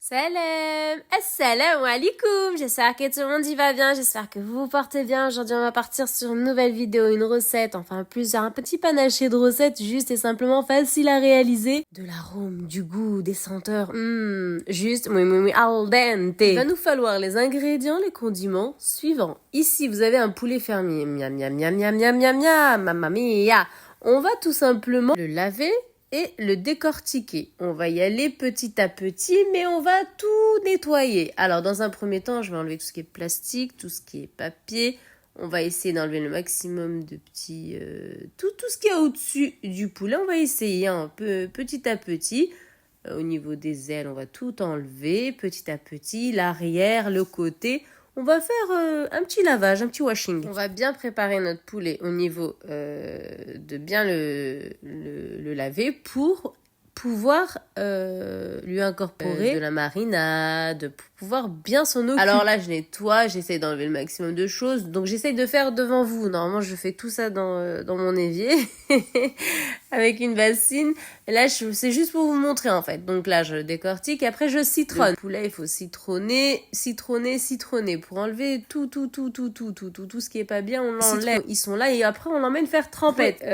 Salam, assalamu alaikum, j'espère que tout le monde y va bien, j'espère que vous vous portez bien. Aujourd'hui on va partir sur une nouvelle vidéo, une recette, enfin un petit panaché de recettes juste et simplement facile à réaliser. De l'arôme, du goût, des senteurs, juste oui, al dente. Il va nous falloir les ingrédients, les condiments suivants. Ici vous avez un poulet fermier, miam miam miam miam miam miam miam, mamma mia. On va tout simplement le laver et le décortiquer. On va y aller petit à petit, mais on va tout nettoyer. Alors, dans un premier temps, je vais enlever tout ce qui est plastique, tout ce qui est papier. On va essayer d'enlever le maximum de petits... tout ce qui est au-dessus du poulet. On va essayer un peu petit à petit. Au niveau des ailes, on va tout enlever petit à petit. L'arrière, le côté... On va faire un petit lavage, un petit washing. On va bien préparer notre poulet au niveau de bien le laver pour pouvoir lui incorporer de la marinade, pour pouvoir bien s'en occuper. Alors là, je nettoie, j'essaie d'enlever le maximum de choses. Donc j'essaie de faire devant vous. Normalement, je fais tout ça dans mon évier avec une bassine. Et là, c'est juste pour vous montrer en fait. Donc là, je décortique. Après, je citronne. Le poulet, il faut citronner. Pour enlever tout ce qui est pas bien, on l'enlève. Ils sont là et après, on l'emmène faire trempette.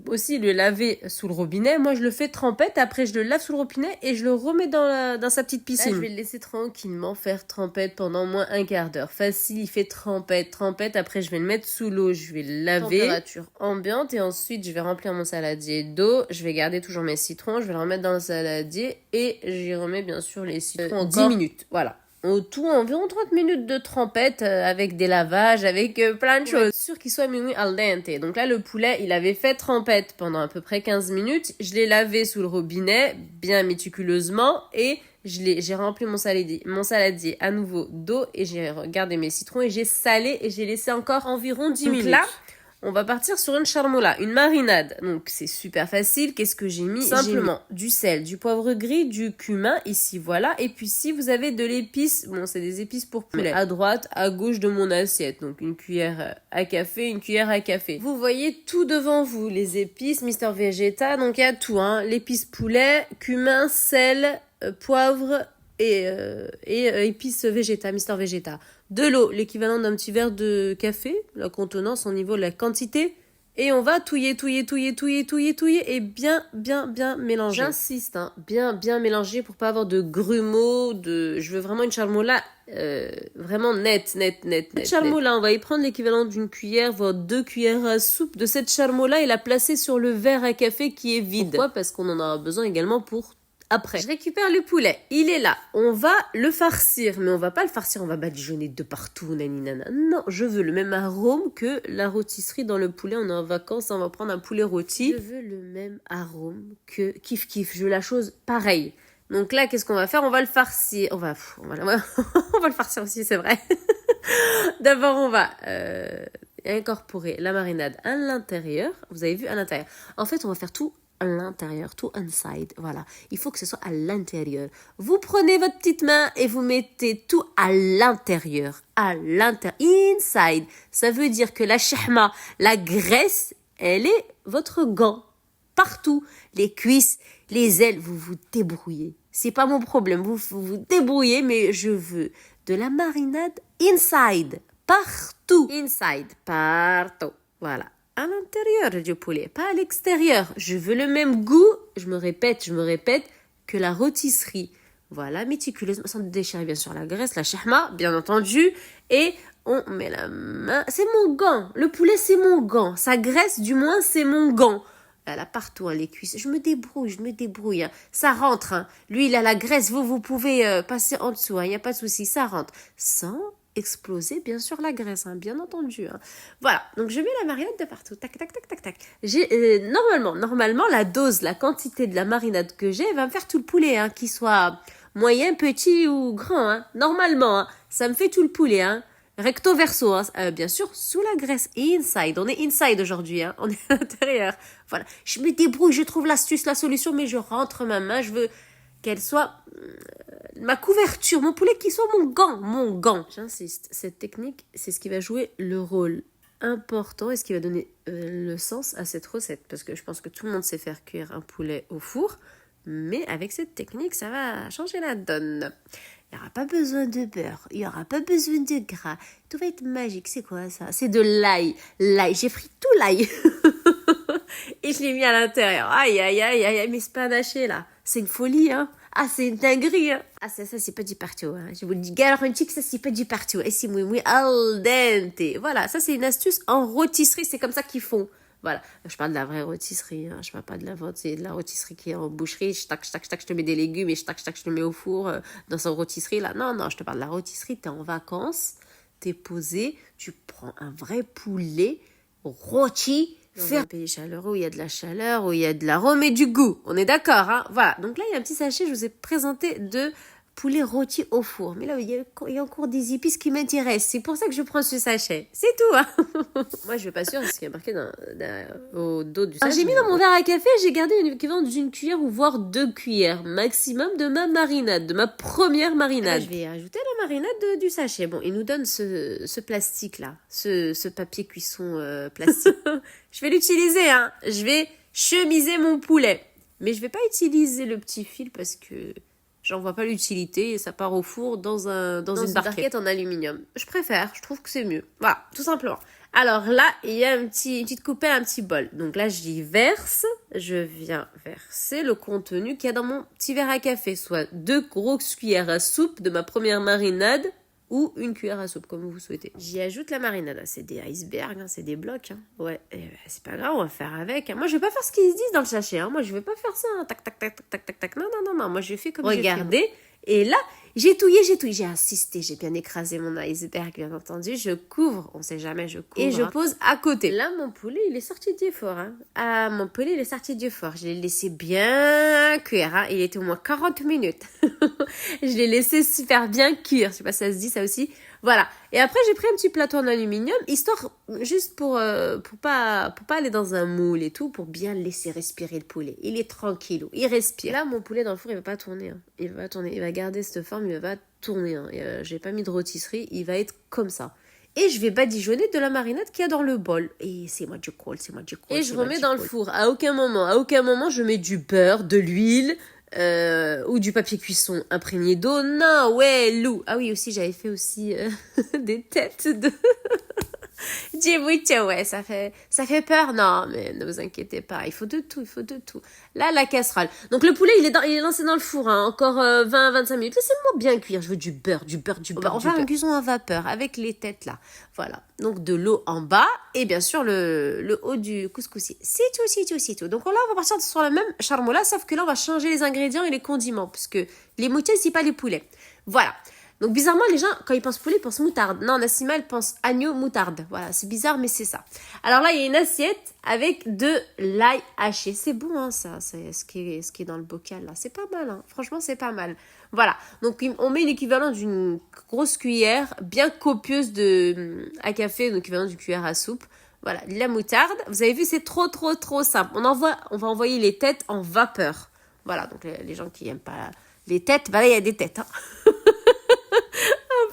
Aussi, le laver sous le robinet. Moi, je le fais trempette. Après, je le lave sous le robinet et je le remets dans sa petite piscine. Là, je vais le laisser tranquillement faire trempette pendant au moins un quart d'heure. Facile, il fait trempette. Après, je vais le mettre sous l'eau. Je vais le laver. Température ambiante et ensuite, je vais remplir mon saladier d'eau. Je vais garder toujours mes citrons, je vais le remettre dans le saladier et j'y remets bien sûr les citrons encore 10 minutes. Voilà. Au tout, environ 30 minutes de trempette avec des lavages, avec plein de choses. Sûr qu'il soit mimi al dente. Donc là, le poulet, il avait fait trempette pendant à peu près 15 minutes. Je l'ai lavé sous le robinet, bien méticuleusement, et j'ai rempli mon saladier à nouveau d'eau et j'ai gardé mes citrons et j'ai salé et j'ai laissé encore environ 10 minutes. Là, on va partir sur une charmoula, une marinade. Donc, c'est super facile. Qu'est-ce que j'ai mis? Simplement du sel, du poivre gris, du cumin, ici, voilà. Et puis, si vous avez de l'épice, bon, c'est des épices pour poulet. À droite, à gauche de mon assiette. Donc, une cuillère à café, une cuillère à café. Vous voyez tout devant vous. Les épices, Mister Vegeta. Donc, il y a tout, hein. L'épice poulet, cumin, sel, poivre et épices Vegeta, Mister Vegeta. De l'eau, l'équivalent d'un petit verre de café, la contenance au niveau de la quantité. Et on va touiller et bien mélanger. J'insiste, hein, bien mélanger pour pas avoir de grumeaux, je veux vraiment une charmoula vraiment nette. Cette charmoula, on va y prendre l'équivalent d'une cuillère, voire 2 cuillères à soupe de cette charmoula et la placer sur le verre à café qui est vide. Pourquoi? Parce qu'on en aura besoin également pour après. Je récupère le poulet, il est là. On va le farcir, mais on va pas le farcir, on va badigeonner de partout, naninana. Non, je veux le même arôme que la rôtisserie dans le poulet. On est en vacances, on va prendre un poulet rôti. Je veux le même arôme que kiff. Je veux la chose pareille. Donc là, qu'est-ce qu'on va faire? On va le farcir. On va le farcir aussi, c'est vrai. D'abord, on va incorporer la marinade à l'intérieur. Vous avez vu, à l'intérieur. En fait, on va faire tout à l'intérieur, tout inside, voilà. Il faut que ce soit à l'intérieur. Vous prenez votre petite main et vous mettez tout à l'intérieur, inside. Ça veut dire que la shahma, la graisse, elle est votre gant. Partout, les cuisses, les ailes, vous vous débrouillez. C'est pas mon problème, vous vous débrouillez, mais je veux de la marinade inside, partout. Inside, partout, voilà. À l'intérieur du poulet, pas à l'extérieur. Je veux le même goût, je me répète, que la rôtisserie. Voilà, méticuleusement, sans déchirer bien sûr la graisse, la shahma, bien entendu. Et on met la main, c'est mon gant. Le poulet, c'est mon gant. Sa graisse, du moins, c'est mon gant. Elle a partout, hein, les cuisses. Je me débrouille. Hein. Ça rentre. Hein. Lui, il a la graisse. Vous pouvez passer en dessous. Il n'y a pas de souci. Ça rentre. Sans exploser, bien sûr, la graisse. Hein, bien entendu. Hein. Voilà. Donc, je mets la marinade de partout. Tac. J'ai, normalement, la dose, la quantité de la marinade que j'ai va me faire tout le poulet. Hein, qu'il soit moyen, petit ou grand. Hein. Normalement, hein, ça me fait tout le poulet. Hein. Recto verso, hein, bien sûr, sous la graisse, inside. On est inside aujourd'hui, hein, on est à l'intérieur. Voilà, je me débrouille, je trouve l'astuce, la solution, mais je rentre ma main, je veux qu'elle soit ma couverture, mon poulet qui soit mon gant. J'insiste, cette technique, c'est ce qui va jouer le rôle important et ce qui va donner le sens à cette recette, parce que je pense que tout le monde sait faire cuire un poulet au four, Mais avec cette technique, ça va changer la donne. Il n'y aura pas besoin de beurre, il n'y aura pas besoin de gras. Tout va être magique. C'est quoi ça? C'est de l'ail. L'ail, j'ai pris tout l'ail. Et je l'ai mis à l'intérieur. Aïe, aïe, aïe, aïe, mais c'est pas naché là. C'est une folie, hein. Ah, c'est une dinguerie, hein. Ah, ça c'est pas du partout, hein. Je vous le dis garantis que ça, c'est pas du partout. Et c'est moui al dente. Voilà, ça, c'est une astuce en rôtisserie. C'est comme ça qu'ils font. Voilà. Je parle de la vraie rôtisserie, hein. Je parle pas de la vente. C'est de la rôtisserie qui est en boucherie. Je te mets des légumes et je te mets au four dans sa rôtisserie, là. Non, non, je te parle de la rôtisserie. T'es en vacances, t'es posé, tu prends un vrai poulet rôti. Dans un pays chaleureux où il y a de la chaleur, où il y a de l'arôme et du goût. On est d'accord, hein? Voilà. Donc là, il y a un petit sachet, je vous ai présenté de poulet rôti au four. Mais là, il y a encore des épices qui m'intéressent. C'est pour ça que je prends ce sachet. C'est tout, hein? Moi, je vais pas sûr ce qui est marqué au dos du sachet. Alors, j'ai mis dans mon verre à café, j'ai gardé l'équivalent d'une cuillère ou voire 2 cuillères maximum de ma marinade, de ma première marinade. Là, je vais ajouter la marinade du sachet. Bon, il nous donne ce plastique-là, ce papier cuisson plastique. Je vais l'utiliser, hein. Je vais chemiser mon poulet. Mais je vais pas utiliser le petit fil parce que j'en vois pas l'utilité et ça part au four dans une barquette en aluminium. Je préfère, je trouve que c'est mieux. Voilà, tout simplement. Alors là, il y a une petite coupelle, un petit bol. Donc là, j'y verse. Je viens verser le contenu qu'il y a dans mon petit verre à café. Soit 2 grosses cuillères à soupe de ma première marinade ou une cuillère à soupe, comme vous souhaitez. J'y ajoute la marinade. C'est des icebergs, hein, c'est des blocs. Hein. Ouais, c'est pas grave, on va faire avec. Hein. Moi, je vais pas faire ce qu'ils se disent dans le sachet. Hein. Moi, je vais pas faire ça. Hein. Tac, tac, tac, tac, tac, tac. Non, non, non, non. Moi, j'ai fait comme j'ai fait. Regardez. Et là, j'ai touillé. J'ai insisté. J'ai bien écrasé mon iceberg, bien entendu. Je couvre. On sait jamais, je couvre. Et je pose à côté. Là, mon poulet, il est sorti du four. Hein. Ah, mon poulet, il est sorti du four. Je l'ai laissé bien cuire. Hein. Il était au moins 40 minutes. Je l'ai laissé super bien cuire. Je sais pas si ça se dit, ça aussi. Voilà. Et après, j'ai pris un petit plateau en aluminium, histoire, juste pour pas aller dans un moule et tout, pour bien laisser respirer le poulet. Il est tranquille, il respire. Là, mon poulet dans le four, il va pas tourner. Hein. Il va pas tourner. Il va garder cette forme, il va pas tourner. Hein. J'ai pas mis de rôtisserie, il va être comme ça. Et je vais badigeonner de la marinade qu'il y a dans le bol. Et c'est moi du col. Et je remets dans le four. À aucun moment, je mets du beurre, de l'huile, ou du papier cuisson imprégné d'eau. Non, ouais, Lou. Ah oui, aussi, j'avais fait aussi des têtes de Djibouti, ouais, ça fait peur. Non, mais ne vous inquiétez pas, il faut de tout. Là, la casserole. Donc, le poulet, il est lancé dans le four, hein, encore 20-25 minutes. Laissez-moi bien cuire, je veux du beurre. On va faire une cuisson à vapeur avec les têtes, là. Voilà. Donc, de l'eau en bas et bien sûr, le haut du couscoussier. C'est tout. Donc, là, on va partir sur la même charmoula, sauf que là, on va changer les ingrédients et les condiments, parce que les moutons, c'est pas les poulets. Voilà. Donc, bizarrement, les gens, quand ils pensent poulet, ils pensent moutarde. Non, Nassima, elle pense agneau, moutarde. Voilà, c'est bizarre, mais c'est ça. Alors là, il y a une assiette avec de l'ail haché. C'est bon, hein, ça. C'est ce qui est dans le bocal, là. C'est pas mal, hein. Franchement, c'est pas mal. Voilà. Donc, on met l'équivalent d'une grosse cuillère bien copieuse à café, donc l'équivalent d'une cuillère à soupe. Voilà, de la moutarde. Vous avez vu, c'est trop simple. On va envoyer les têtes en vapeur. Voilà, donc les gens qui n'aiment pas les têtes, bah là, il y a des têtes, hein.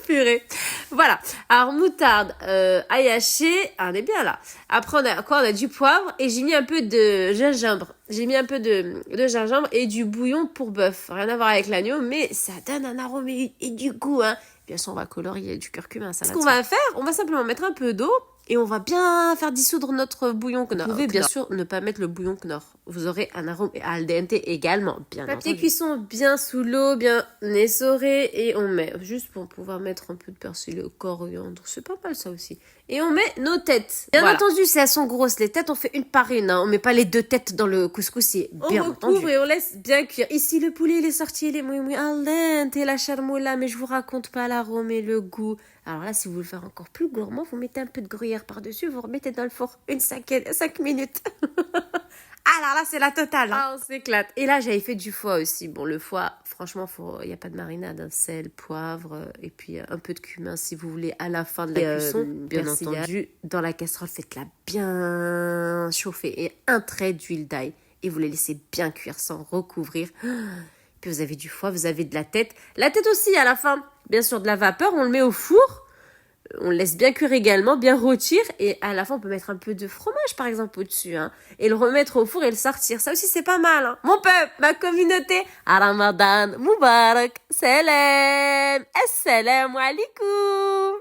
Purée. Voilà. Alors, moutarde, ail haché, on est bien là. Après, on a du poivre et j'ai mis un peu de gingembre. J'ai mis un peu de gingembre et du bouillon pour bœuf. Rien à voir avec l'agneau, mais ça donne un arôme et du goût, hein. Bien sûr, on va colorier du curcuma. Ce qu'on va faire, on va simplement mettre un peu d'eau et on va bien faire dissoudre notre bouillon Knorr. Vous pouvez bien sûr ne pas mettre le bouillon Knorr. Vous aurez un arôme al dente également, bien entendu. Papier cuisson bien sous l'eau, bien essoré et on met, juste pour pouvoir mettre un peu de persil, coriandre, c'est pas mal ça aussi. Et on met nos têtes. Bien entendu, si elles sont grosses, les têtes, on fait une par une. Hein. On met pas les 2 têtes dans le couscous, c'est bien entendu. On recouvre et on laisse bien cuire. Ici, le poulet, il est sorti, il est moui al dente, la charmoula, mais je vous raconte pas l'arôme et le goût. Alors là, si vous voulez le faire encore plus gourmand, vous mettez un peu de gruyère par-dessus, vous remettez dans le four 5 minutes. Alors là, c'est la totale. Hein. Ah, on s'éclate. Et là, j'avais fait du foie aussi. Bon, le foie, franchement, il n'y a pas de marinade. Hein. Sel, poivre, et puis un peu de cumin si vous voulez à la fin de la cuisson. Bien entendu, dans la casserole, faites-la bien chauffer et un trait d'huile d'ail. Et vous les laissez bien cuire sans recouvrir. Puis vous avez du foie, vous avez de la tête. La tête aussi à la fin. Bien sûr, de la vapeur, on le met au four. on laisse bien cuire également, bien rôtir, et à la fin on peut mettre un peu de fromage par exemple au-dessus, hein, et le remettre au four et le sortir. Ça aussi c'est pas mal, hein. Mon peuple, ma communauté, Ramadan Mubarak, salam, assalamu alaikum.